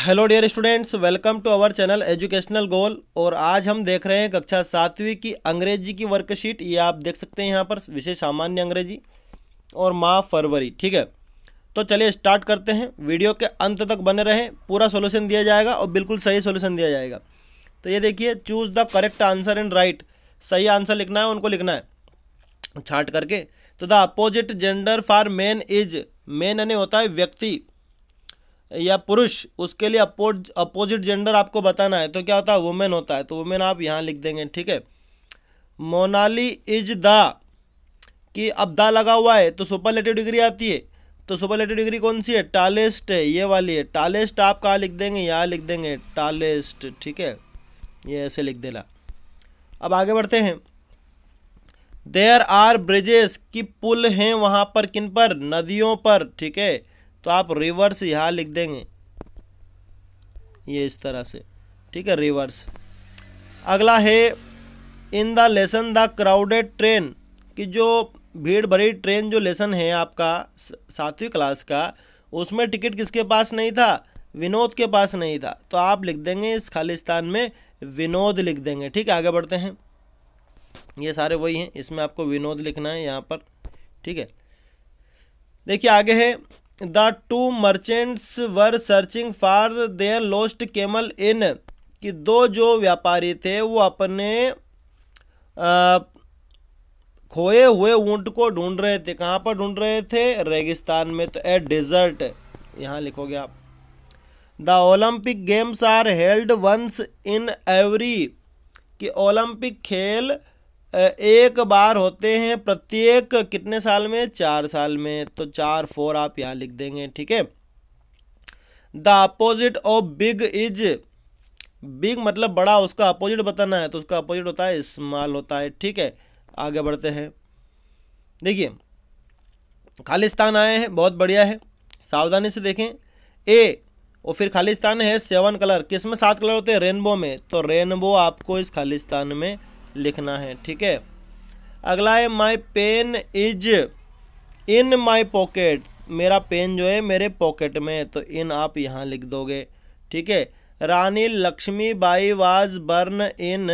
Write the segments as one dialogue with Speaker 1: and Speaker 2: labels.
Speaker 1: Hello dear students, welcome to our channel educational goal. और आज हम देख रहे हैं कक्षा 7वीं की अंग्रेजी की वर्कशीट। ये आप देख सकते हैं यहाँ पर विषय सामान्य अंग्रेजी और माह फरवरी। ठीक है, तो चलिए स्टार्ट करते हैं। वीडियो के अंत तक बने रहें, पूरा सॉल्यूशन दिया जाएगा और बिल्कुल सही सॉल्यूशन दिया जाएगा। तो ये देखिए, choose the correct answer and right. सही आंसर लिखना है, उनको लिखना है छांट करके। तो the opposite gender for main is, main यानी होता है व्यक्ति या पुरुष, उसके लिए अपोजिट जेंडर आपको बताना है। तो क्या होता है, वुमेन होता है, तो वुमेन आप यहाँ लिख देंगे। ठीक है, मोनाली इज द, कि अब द लगा हुआ है तो सुपरलेटिव डिग्री आती है। तो सुपरलेटिव डिग्री कौन सी है, टालेस्ट है, ये वाली है। टालेस्ट आप कहाँ लिख देंगे, यहाँ लिख देंगे टालेस्ट। ठीक है, ये ऐसे लिख देना। अब आगे बढ़ते हैं। देयर आर ब्रिजेस, की पुल हैं वहाँ पर, किन पर, नदियों पर। ठीक है, तो आप रिवर्स यहाँ लिख देंगे, ये इस तरह से। ठीक है, रिवर्स। अगला है in the lesson the crowded train, कि जो भीड़ भरी ट्रेन जो लेसन है आपका 7वीं क्लास का, उसमें टिकट किसके पास नहीं था, विनोद के पास नहीं था। तो आप लिख देंगे इस खालिस्तान में विनोद लिख देंगे। ठीक है, आगे बढ़ते हैं। ये सारे वही हैं, इसमें आपको विनोद लिखना है यहाँ पर। ठीक है, देखिए आगे है the two merchants were searching for their lost camel in, कि दो जो व्यापारी थे वो अपने खोए हुए ऊंट को ढूंढ रहे थे। कहाँ पर ढूंढ रहे थे, रेगिस्तान में। तो ए डिजर्ट यहाँ लिखोगे आप। The Olympic games are held once in every, कि ओलंपिक खेल एक बार होते हैं प्रत्येक कितने साल में, 4 साल में। तो 4 आप यहाँ लिख देंगे। ठीक है, the opposite of big is, big मतलब बड़ा, उसका अपोजिट बताना है, तो उसका अपोजिट होता है स्मॉल होता है। ठीक है, आगे बढ़ते हैं। देखिए खालिस्तान आए हैं, बहुत बढ़िया है, सावधानी से देखें। ए और फिर खालिस्तान है 7 कलर, किस में 7 कलर होते हैं, रेनबो में। तो रेनबो आपको इस खालिस्तान में लिखना है। ठीक है, अगला है my pen is in my pocket, मेरा पेन जो है मेरे पॉकेट में। तो इन आप यहाँ लिख दोगे। ठीक है, Rani Lakshmibai was born in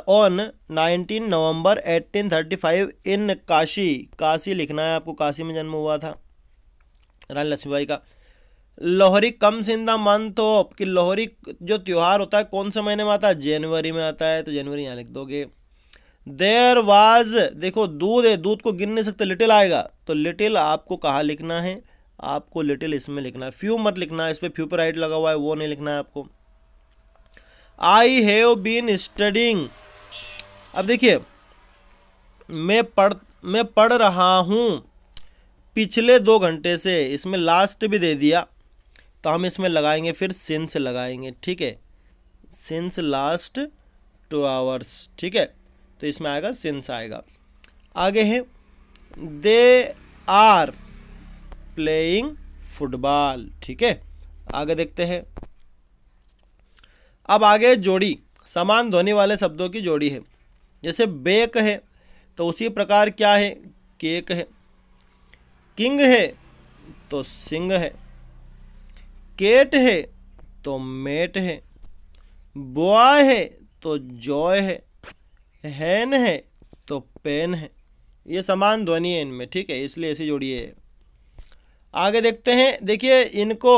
Speaker 1: on 19 November 1835 in Kashi, Kashi लिखना है आपको, काशी में जन्म हुआ था रानी लक्ष्मीबाई का। Lohri comes in the month of, कि लोहरी जो त्यौहार होता है कौन से महीने में आता है, जनवरी में आता है। तो जनवरी यहाँ लिख दोगे। देयर वाज, देखो दूध है, दूध को गिन नहीं सकते, लिटिल आएगा। तो लिटिल आपको कहाँ लिखना है, आपको लिटिल इसमें लिखना है, फ्यू मत लिखना है, इस पर फ्यू पर राइट लगा हुआ है, वो नहीं लिखना है आपको। आई हैव बीन स्टडिंग, अब देखिए मैं पढ़ रहा हूँ पिछले 2 घंटे से, इसमें लास्ट भी दे दिया, तो हम इसमें लगाएंगे फिर सिंस लगाएंगे। ठीक है, सिंस लास्ट 2 आवर्स। ठीक है, तो इसमें आएगा सिंस आएगा। आगे है दे आर प्लेइंग फुटबॉल। ठीक है, आगे देखते हैं। अब आगे जोड़ी, समान ध्वनि वाले शब्दों की जोड़ी है। जैसे बेक है, तो उसी प्रकार क्या है, केक है। किंग है तो सिंग है। केट है तो मेट है। बॉय है तो जॉय है। हैन है तो पेन है। ये समान ध्वनि है इनमें। ठीक है, इसलिए ऐसी जोड़ी है। आगे देखते हैं। देखिए इनको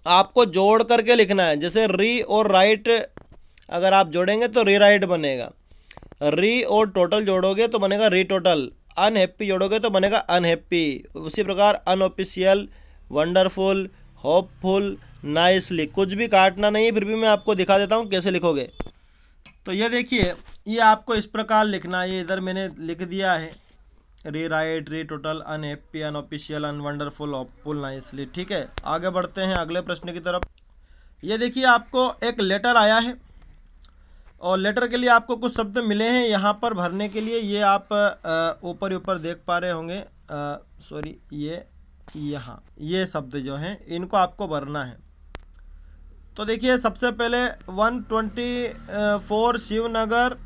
Speaker 1: आपको जोड़ करके लिखना है। जैसे री और राइट अगर आप जोड़ेंगे तो री राइट बनेगा, री और टोटल जोड़ोगे तो बनेगा री टोटल, अनहैप्पी जोड़ोगे तो बनेगा अनहैप्पी। उसी प्रकार अनऑफिशियल, वंडरफुल, होपफुल, नाइसली, कुछ भी काटना नहीं है, फिर भी मैं आपको दिखा देता हूँ कैसे लिखोगे। तो ये देखिए, ये आपको इस प्रकार लिखना है। ये इधर मैंने लिख दिया है, rewrite, retotal, unhappy, unofficial, unwonderful, hopeful, nicely. ठीक है, आगे बढ़ते हैं अगले प्रश्न की तरफ। ये देखिए आपको एक लेटर आया है और लेटर के लिए आपको कुछ शब्द मिले हैं यहाँ पर भरने के लिए। ये आप ऊपर देख पा रहे होंगे, सॉरी, ये यहाँ ये शब्द जो हैं इनको आपको भरना है। तो देखिए सबसे पहले 124 शिवनगर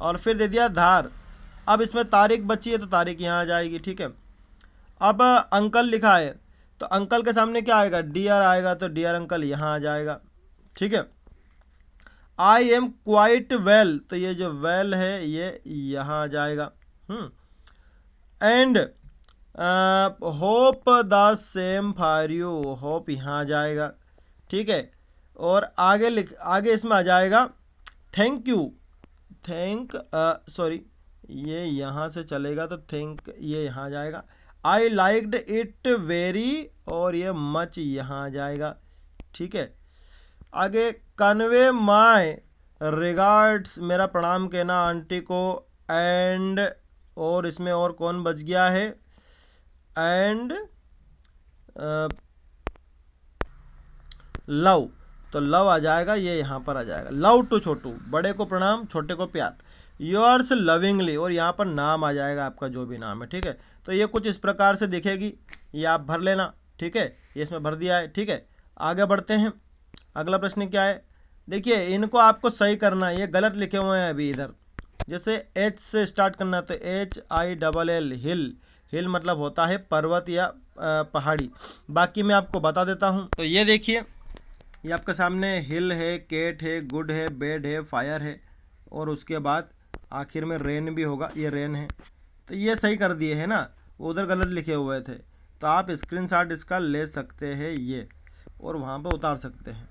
Speaker 1: और फिर दे दिया धार। अब इसमें तारीख बची है तो तारीख यहाँ आ जाएगी। ठीक है, अब अंकल लिखा है तो अंकल के सामने क्या आएगा, डियर आएगा, तो डियर अंकल यहाँ आ जाएगा, ठीक है। आई एम क्वाइट वेल, तो ये जो वेल है ये यहाँ आ जाएगा। And hope the same for you, hope यहाँ आ जाएगा, ठीक है। और आगे इसमें आ जाएगा थैंक यू, सॉरी ये यहाँ से चलेगा तो थैंक ये यहाँ आ जाएगा। आई लाइक्ड इट वेरी, और ये मच यहाँ आ जाएगा, ठीक है। आगे कन्वे माय रिगार्ड्स, मेरा प्रणाम कहना आंटी को, एंड और इसमें और कौन बच गया है, एंड लव, तो लव आ जाएगा, ये यहाँ पर आ जाएगा। लव टू छोटू, बड़े को प्रणाम छोटे को प्यार। योर्स लविंगली, और यहाँ पर नाम आ जाएगा आपका जो भी नाम है, ठीक है। तो ये कुछ इस प्रकार से दिखेगी, ये आप भर लेना, ठीक है। ये इसमें भर दिया है, ठीक है। आगे बढ़ते हैं, अगला प्रश्न क्या है, देखिए इनको आपको सही करना है, ये गलत लिखे हुए हैं अभी इधर। जैसे एच से स्टार्ट करना, तो HILL, हिल, हिल मतलब होता है पर्वत या पहाड़ी। बाकी मैं आपको बता देता हूँ। तो ये देखिए, ये आपके सामने हिल है, केट है, गुड है, बेड है, फायर है, और उसके बाद आखिर में रेन भी होगा, ये रेन है। तो ये सही कर दिए है ना, उधर गलत लिखे हुए थे। तो आप स्क्रीनशॉट इसका ले सकते हैं ये, और वहाँ पे उतार सकते हैं,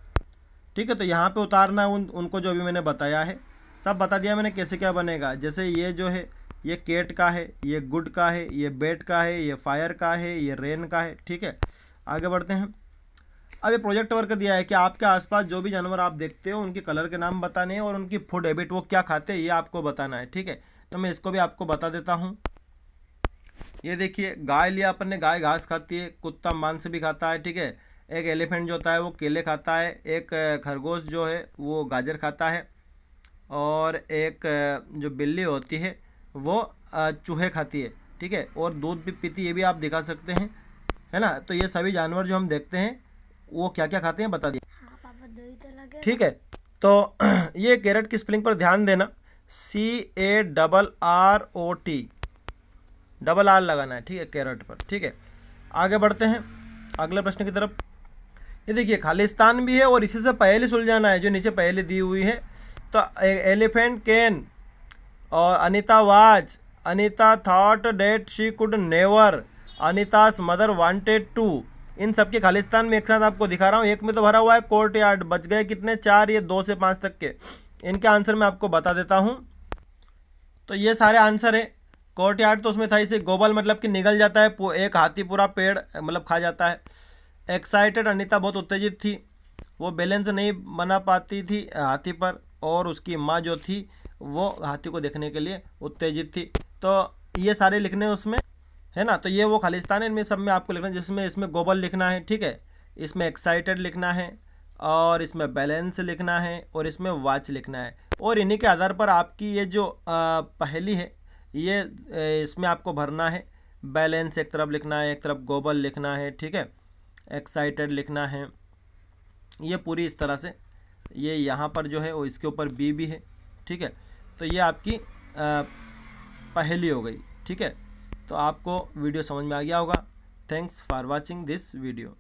Speaker 1: ठीक है। तो यहाँ पे उतारना उनको जो भी मैंने बताया है, सब बता दिया मैंने कैसे क्या बनेगा। जैसे ये जो है ये केट का है, ये गुड का है, ये बेड का है, ये फायर का है, ये रेन का है, ठीक है। आगे बढ़ते हैं। अब ये प्रोजेक्ट वर्क दिया है कि आपके आसपास जो भी जानवर आप देखते हो उनके कलर के नाम बताने हैं और उनकी फूड हैबिट, वो क्या खाते हैं ये आपको बताना है, ठीक है। तो मैं इसको भी आपको बता देता हूँ। ये देखिए, गाय लिया अपन ने, गाय घास खाती है, कुत्ता मांस भी खाता है, ठीक है। एक एलिफेंट जो होता है वो केले खाता है, एक खरगोश जो है वो गाजर खाता है, और एक जो बिल्ली होती है वो चूहे खाती है, ठीक है। और दूध भी पीती है, ये भी आप दिखा सकते हैं, है ना। तो ये सभी जानवर जो हम देखते हैं वो क्या क्या खाते हैं बता दिए, ठीक है। तो ये कैरेट की स्पेलिंग पर ध्यान देना, CARROT, डबल R लगाना है, ठीक है, कैरेट पर, ठीक है। आगे बढ़ते हैं अगले प्रश्न की तरफ। ये देखिए खालिस्तान भी है और इसी से पहले सुलझाना है जो नीचे पहले दी हुई है। तो एलिफेंट कैन, और Anita watch, Anita thought that she could never, Anita's mother wanted to. इन सब के खालिस्तान में एक साथ आपको दिखा रहा हूँ। एक में तो भरा हुआ है कोर्ट यार्ड, बच गए कितने, 4, ये 2 से 5 तक के। इनके आंसर मैं आपको बता देता हूँ। तो ये सारे आंसर है। कोर्ट यार्ड तो उसमें था, इसे गोबल मतलब कि निगल जाता है, एक हाथी पूरा पेड़ मतलब खा जाता है। एक्साइटेड, अनीता बहुत उत्तेजित थी, वो बैलेंस नहीं बना पाती थी हाथी पर, और उसकी माँ जो थी वो हाथी को देखने के लिए उत्तेजित थी। तो ये सारे लिखने उसमें, है ना। तो ये वो खालिस्तान है, इनमें सब में आपको लिखना है, जिसमें इसमें गोबल लिखना है, ठीक है, इसमें एक्साइटेड लिखना है, और इसमें बैलेंस लिखना है, और इसमें वाच लिखना है। और इन्हीं के आधार पर आपकी ये जो पहली है ये इसमें आपको भरना है। बैलेंस एक तरफ लिखना है, एक तरफ गोबल लिखना है, ठीक है, एक्साइटेड लिखना है, ये पूरी इस तरह से। ये यहाँ पर जो है वो इसके ऊपर बी भी है, ठीक है। तो ये आपकी पहली हो गई, ठीक है। तो आपको वीडियो समझ में आ गया होगा। Thanks for watching this video.